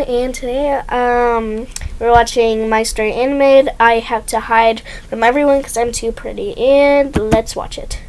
and today we're watching My Story Animated. I have to hide from everyone because I'm too pretty, and let's watch it.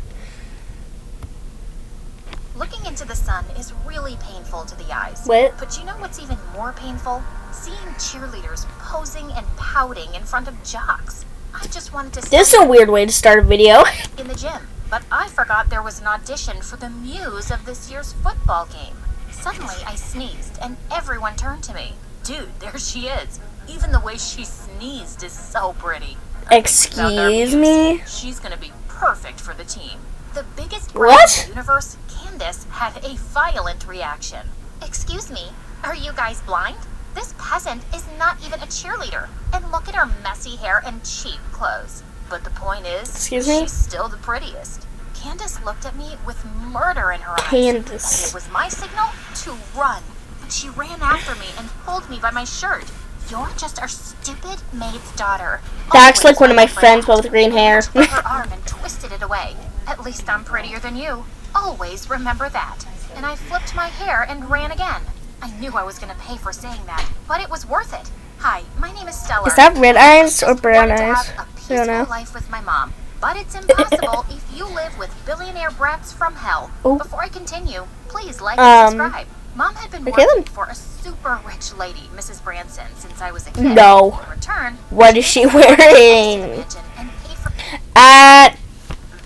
Looking into the sun is really painful to the eyes. What? But you know what's even more painful? Seeing cheerleaders posing and pouting in front of jocks. I just wanted to This is a weird way to start a video. in the gym, but I forgot there was an audition for the muse of this year's football game. Suddenly, I sneezed, and everyone turned to me. Dude, there she is. Even the way she sneezed is so pretty. Excuse me? She's gonna be perfect for the team. The biggest brain What? in the universe, Candace, had a violent reaction. Excuse me, are you guys blind? This peasant is not even a cheerleader. And look at her messy hair and cheap clothes. But the point is, Excuse me? she's still the prettiest. Candace looked at me with murder in her eyes. Candace. It was my signal to run. But she ran after me and pulled me by my shirt. You're just our stupid maid's daughter. That's like Always one of my remember friends that. with green hair. I reached for her arm and twisted it away. At least I'm prettier than you. Always remember that. And I flipped my hair and ran again. I knew I was going to pay for saying that, but it was worth it. Hi, my name is Stella. Is that red eyes or brown I eyes? have a I don't peaceful know. life with my mom, but it's impossible if you live with billionaire brats from hell. Oh. Before I continue, please like and subscribe. Mom had been okay working then. for a super rich lady, Mrs. Branson, since I was a kid. No. In return, What is she gave me a wearing? mansion and paid for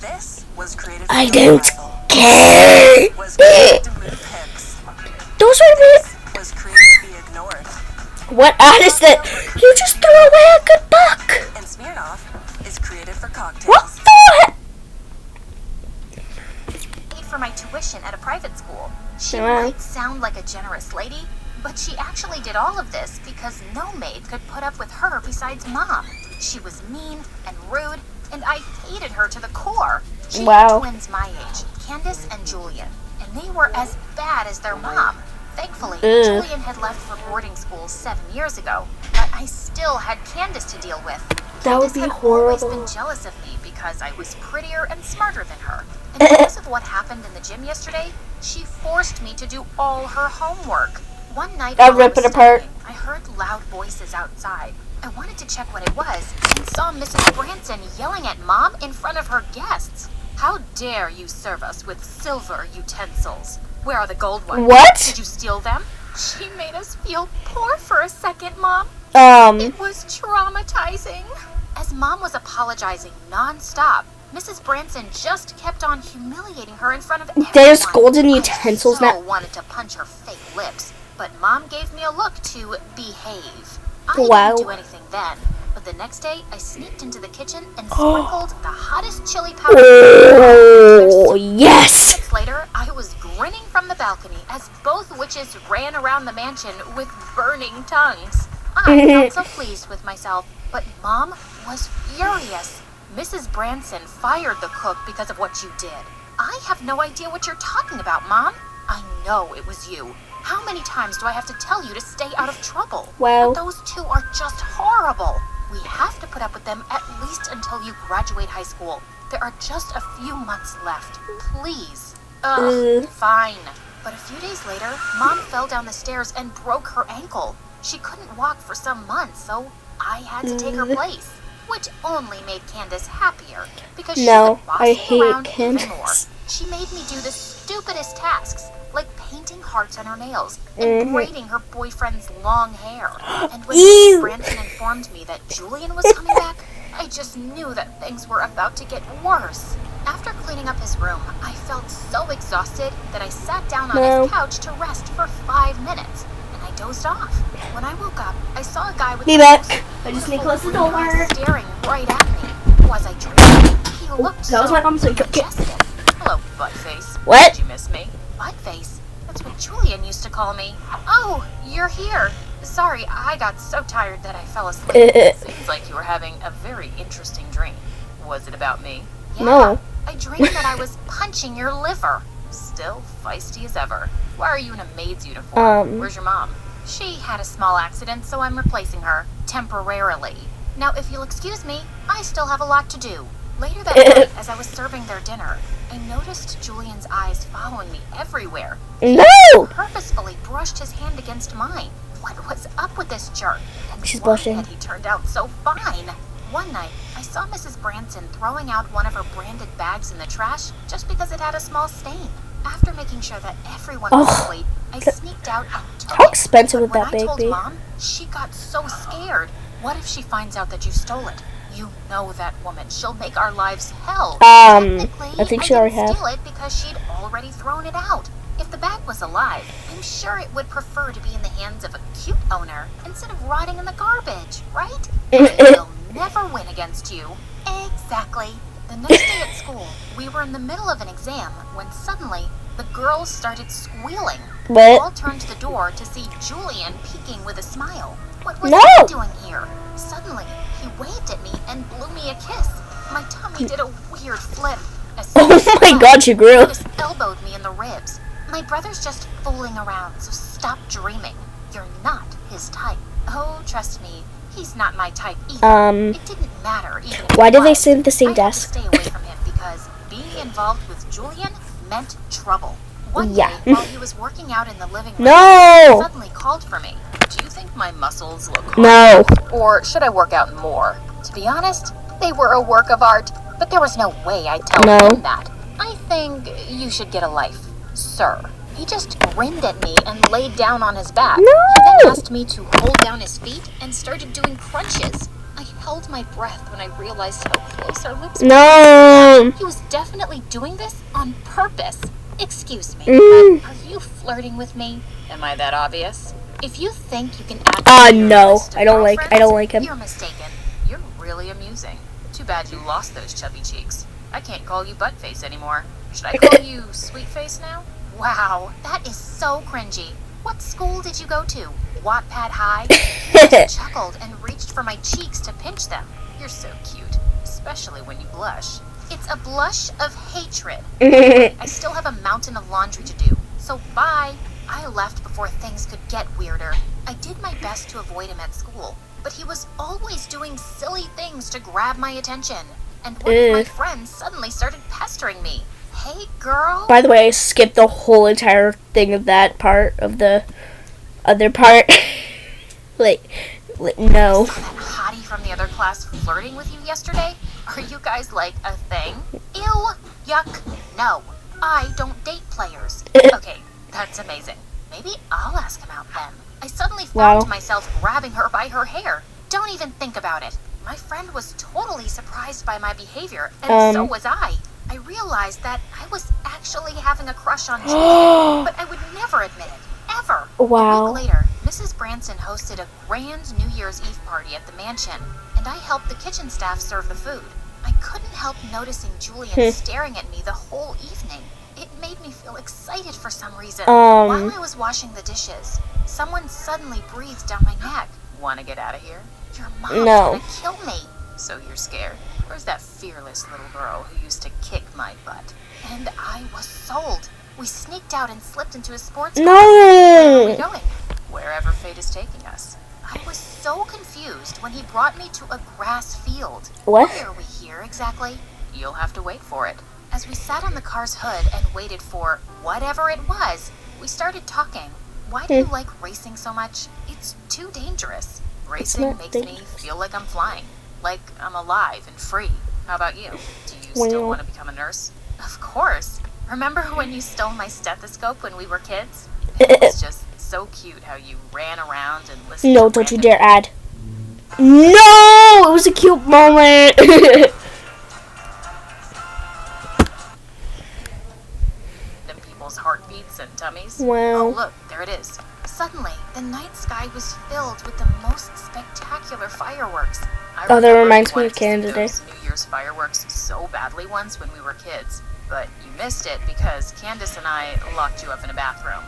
This was created I for don't survival. care. Was created to move hips. Those are weird. Was created to be ignored. What ad is that? You just threw away a good buck. And Smirnoff is created for cocktails. What the heck? paid for my tuition at a private school. She Wow. might sound like a generous lady, but she actually did all of this because no maid could put up with her besides Mom. She was mean and rude, and I hated her to the core. She Wow. had twins my age, Candace and Julian, and they were as bad as their mom. Thankfully, Julian had left for boarding school 7 years ago, but I still had Candace to deal with. That would Candace be had always horrible. been jealous of me because I was prettier and smarter than her. And because of what happened in the gym yesterday, she forced me to do all her homework. One night I'll while I rip was it apart. studying, I heard loud voices outside. I wanted to check what it was and saw Mrs. Branson yelling at Mom in front of her guests. How dare you serve us with silver utensils? Where are the gold ones? What? Did you steal them? She made us feel poor for a second, Mom. It was traumatizing. As Mom was apologizing non-stop, Mrs. Branson just kept on humiliating her in front of everyone. There's golden utensils I so now. wanted to punch her fake lips, but Mom gave me a look to behave. I Wow. didn't do anything then, but the next day I sneaked into the kitchen and sprinkled the hottest chili powder. Oh, yes. Minutes later, I was grinning from the balcony as both witches ran around the mansion with burning tongues. I felt so pleased with myself, but Mom was furious. Mrs. Branson fired the cook because of what you did. I have no idea what you're talking about, Mom. I know it was you. How many times do I have to tell you to stay out of trouble? Well. But those two are just horrible. We have to put up with them at least until you graduate high school. There are just a few months left. Please. Fine. But a few days later, Mom fell down the stairs and broke her ankle. She couldn't walk for some months, so I had to take her place, which only made Candace happier because she No, could boss I me hate around even more. Candace. She made me do the stupidest tasks, like painting hearts on her nails and braiding her boyfriend's long hair. And when Ew. Mrs. Branson informed me that Julian was coming back, I just knew that things were about to get worse. After cleaning up his room, I felt so exhausted that I sat down on his couch to rest for 5 minutes, and I dozed off. When I woke up, I saw a guy with Be back. I just need to close the door. staring right at me. Was I dreaming? He looked that was so my mom's like, okay. majestic. Hello, buttface. What? Did you miss me? Buttface? That's what Julian used to call me. Oh, you're here. Sorry, I got so tired that I fell asleep. Seems like you were having a very interesting dream. Was it about me? Yeah, No. I dreamed that I was punching your liver. Still feisty as ever. Why are you in a maid's uniform? Where's your mom? She had a small accident, so I'm replacing her. Temporarily. Now, if you'll excuse me, I still have a lot to do. Later that night, as I was serving their dinner, I noticed Julian's eyes following me everywhere. No! Purposefully brushed his hand against mine. What was up with this jerk? And She's why blushing. had he turned out so fine? One night, I saw Mrs. Branson throwing out one of her branded bags in the trash just because it had a small stain. After making sure that everyone was asleep, I sneaked out and took How it. expensive would When that I bag told be? Mom, she got so scared. What if she finds out that you stole it? You know that woman. She'll make our lives hell. Technically, I think she already didn't has. steal it because she'd already thrown it out. If the bag was alive, I'm sure it would prefer to be in the hands of a cute owner instead of rotting in the garbage, right? I will never win against you. Exactly. The next day at school, we were in the middle of an exam when suddenly the girls started squealing. We What? all turned to the door to see Julian peeking with a smile. What was No! he doing here? Suddenly, he waved at me and blew me a kiss. My tummy did a weird flip. As soon as Oh my he god, you grew. just elbowed me in the ribs. My brother's just fooling around, so stop dreaming. You're not his type. Oh, trust me, he's not my type either. It didn't matter even if Why it did they was. sit at the same I had to desk? stay away from him because being involved with Julian meant trouble. One Yeah. day, while he was working out in the living room, No! he suddenly called for me. Do you think my muscles look hard? No. Or should I work out more? To be honest, they were a work of art, but there was no way I'd tell No. him that. I think you should get a life, sir. He just grinned at me and laid down on his back. No. He then asked me to hold down his feet and started doing crunches. I held my breath when I realized how close our lips were. No. He was definitely doing this on purpose. Excuse me, Mm. but are you flirting with me? Am I that obvious? If you think you can add to your No. list of I don't girlfriends, like him. You're mistaken. You're really amusing. Too bad you lost those chubby cheeks. I can't call you buttface anymore. Should I call you sweetface now? Wow, that is so cringy. What school did you go to? Wattpad High? He chuckled and reached for my cheeks to pinch them. You're so cute, especially when you blush. It's a blush of hatred. I still have a mountain of laundry to do, so bye. I left before things could get weirder. I did my best to avoid him at school, but he was always doing silly things to grab my attention. And one of my friends suddenly started pestering me. Hey, girl. By the way, I skipped the whole entire thing of that part of the other part. like, no. Saw that hottie from the other class flirting with you yesterday? Are you guys like a thing? Ew, yuck, no. I don't date players. Okay, that's amazing. Maybe I'll ask him out then. I suddenly found Wow. myself grabbing her by her hair. Don't even think about it. My friend was totally surprised by my behavior, and so was I. I realized that I was actually having a crush on Julian, but I would never admit it, ever. Wow. A week later, Mrs. Branson hosted a grand New Year's Eve party at the mansion, and I helped the kitchen staff serve the food. I couldn't help noticing Julian staring at me the whole evening. It made me feel excited for some reason. While I was washing the dishes, someone suddenly breathed down my neck. Want to get out of here? Your mom's No. gonna kill me. So you're scared? Where's that fearless little girl who used to kick my butt? And I was sold. We sneaked out and slipped into a sports car. Where are we No. going? Wherever fate is taking us. I was so confused when he brought me to a grass field. What? Why are we here exactly? You'll have to wait for it. As we sat on the car's hood and waited for whatever it was, we started talking. Why do you like racing so much? It's too dangerous. Racing not makes me dangerous. feel like I'm flying. Like I'm alive and free. How about you? Do you still Well. want to become a nurse? Of course. Remember when you stole my stethoscope when we were kids? It was just so cute how you ran around and listened No, to don't you random dare add. No! It was a cute moment. people's heartbeats and tummies. Wow. Oh, look, there it is. Suddenly, the night sky was filled with the most spectacular fireworks. I Oh, that remember reminds you me wanted of to see Canada Day. those New Year's fireworks so badly once when we were kids, but you missed it because Candace and I locked you up in a bathroom.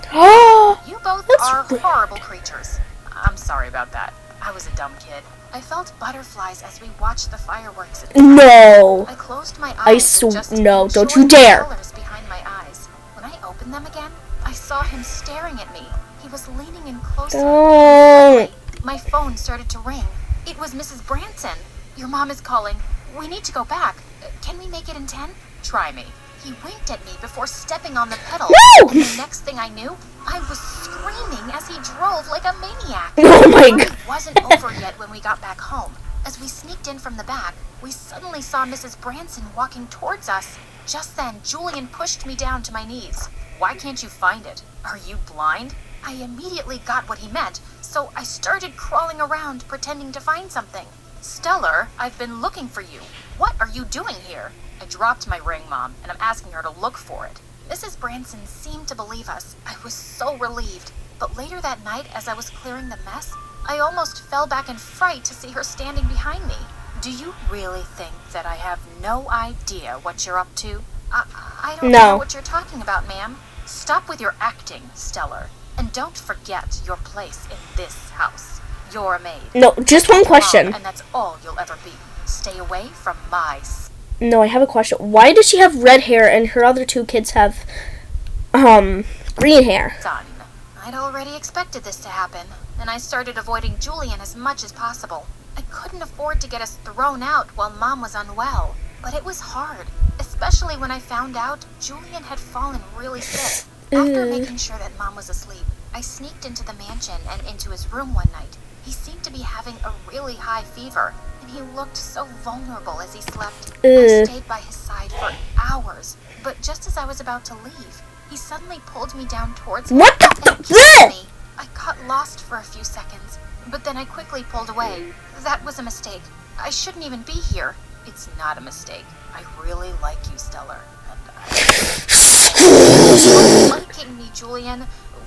You both That's are weird. horrible creatures. I'm sorry about that. I was a dumb kid. I felt butterflies as we watched the fireworks. No. I closed my I eyes sw- and just no, don't you enjoyed the dare. colors behind my eyes. When I opened them again, I saw him staring at me. He was leaning in closer. Don't. My phone started to ring. It was Mrs. Branson. Your mom is calling. We need to go back. Can we make it in 10? Try me. He winked at me before stepping on the pedal. No! And the next thing I knew, I was screaming as he drove like a maniac. Oh my The god. party wasn't over yet when we got back home. As we sneaked in from the back, we suddenly saw Mrs. Branson walking towards us. Just then, Julian pushed me down to my knees. Why can't you find it? Are you blind? I immediately got what he meant, so I started crawling around pretending to find something. Stellar, I've been looking for you. What are you doing here? I dropped my ring, Mom, and I'm asking her to look for it. Mrs. Branson seemed to believe us. I was so relieved. But later that night, as I was clearing the mess, I almost fell back in fright to see her standing behind me. Do you really think that I have no idea what you're up to? I don't know what you're talking about, ma'am. Stop with your acting, Stellar. And don't forget your place in this house. You're a maid. No, just one question. And that's all you'll ever be. Stay away from my... No, I have a question. Why does she have red hair and her other two kids have, green hair? Son. I'd already expected this to happen, and I started avoiding Julian as much as possible. I couldn't afford to get us thrown out while Mom was unwell, but it was hard, especially when I found out Julian had fallen really sick. After making sure that Mom was asleep, I sneaked into the mansion and into his room one night. He seemed to be having a really high fever, and he looked so vulnerable as he slept. I stayed by his side for hours, but just as I was about to leave, he suddenly pulled me down towards him What the and kissed me. I got lost for a few seconds, but then I quickly pulled away. That was a mistake. I shouldn't even be here. It's not a mistake. I really like you, Stellar, and Stop liking me, Julian.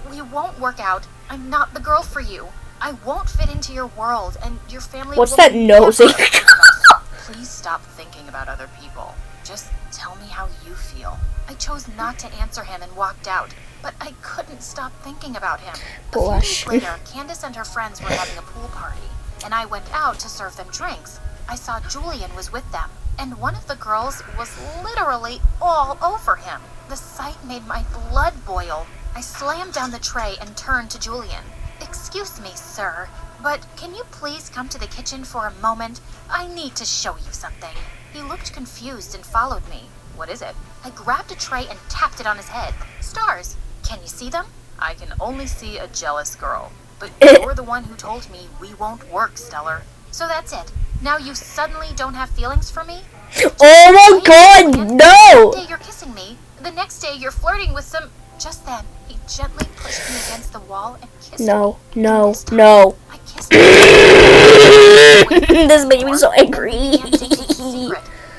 We won't work out. I'm not the girl for you. I won't fit into your world, and your family What's will that never nosing? accept us. Please stop thinking about other people. Just tell me how you feel. I chose not to answer him and walked out, but I couldn't stop thinking about him. A few Blush. days later, Candace and her friends were having a pool party, and I went out to serve them drinks. I saw Julian was with them, and one of the girls was literally all over him. The sight made my blood boil. I slammed down the tray and turned to Julian. Excuse me, sir, but can you please come to the kitchen for a moment? I need to show you something. He looked confused and followed me. What is it? I grabbed a tray and tapped it on his head. Stars. Can you see them? I can only see a jealous girl. But you're the one who told me we won't work, Stellar. So that's it. Now you suddenly don't have feelings for me? Oh my god, One no! day you're kissing me. The next day you're flirting with some... Just then, he gently pushed me against the wall and kissed me. No. I kissed him. This made me so angry.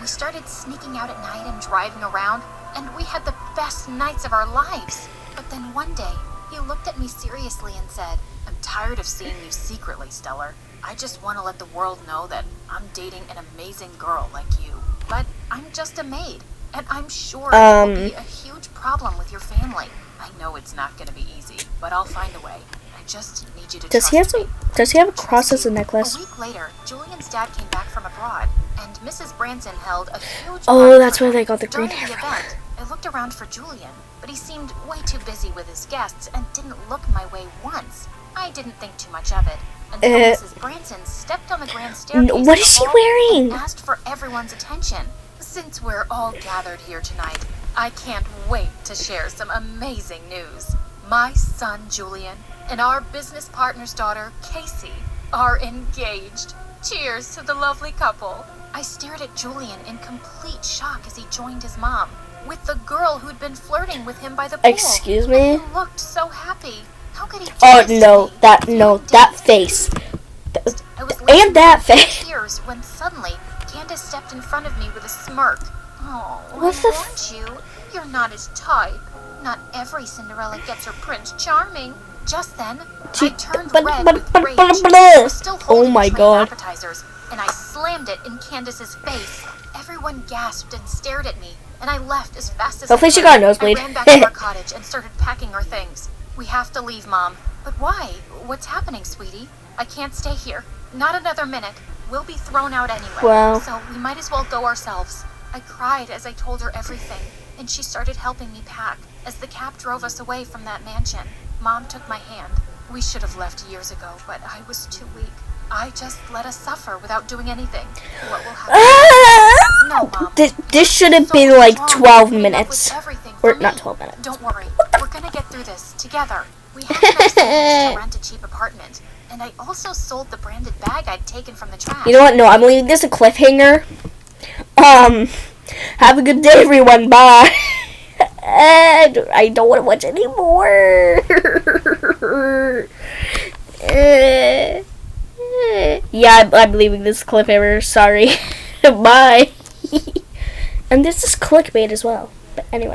We started sneaking out at night and driving around, and we had the best nights of our lives. But then one day, he looked at me seriously and said, I'm tired of seeing you secretly, Stellar. I just want to let the world know that I'm dating an amazing girl like you. But I'm just a maid, and I'm sure it will be a huge problem with your family. I know it's not going to be easy, but I'll find a way. I just need you to Does he have trust me. Does he have a cross as a necklace? A week later, Julian's dad came back from abroad, and Mrs. Branson held a huge Oh, party that's for where them. they got the green During hair the from. event, I looked around for Julian, but he seemed way too busy with his guests and didn't look my way once. I didn't think too much of it until Mrs. Branson stepped on the grand staircase. What is she wearing? And asked for everyone's attention. Since we're all gathered here tonight, I can't wait to share some amazing news. My son Julian and our business partner's daughter Casey are engaged. Cheers to the lovely couple. I stared at Julian in complete shock as he joined his mom with the girl who'd been flirting with him by the pool. Excuse me? He looked so happy. How could he do Oh this to no, me? that face. I was And that listening to face. tears when suddenly Candace stepped in front of me with a smirk. Oh, What I the warned you. You're not his type. Not every Cinderella gets her Prince Charming. Just then, I turned red with rage. I was still holding Oh my the tray of god. appetizers, and I slammed it in Candace's face. Everyone gasped and stared at me, and I left as fast as Hopefully I she could. got a nosebleed. I ran back to our cottage and started packing our things. We have to leave, Mom. But why? What's happening, sweetie? I can't stay here. Not another minute. We'll be thrown out anyway. Wow. So we might as well go ourselves. I cried as I told her everything, and she started helping me pack. As the cab drove us away from that mansion, Mom took my hand. We should have left years ago, but I was too weak. I just let us suffer without doing anything. What will happen? No, Mom. This should have So been like wrong 12 putting up minutes. with everything Or for not me. 12 minutes. Don't worry. We're gonna get through this together. We have enough savings to rent a cheap apartment. And I also sold the branded bag I'd taken from the trash. You know what? No, I'm leaving this a cliffhanger. Have a good day, everyone. Bye. I don't want to watch anymore. Yeah, I'm leaving this cliffhanger. Sorry. Bye. And this is clickbait as well. But anyway.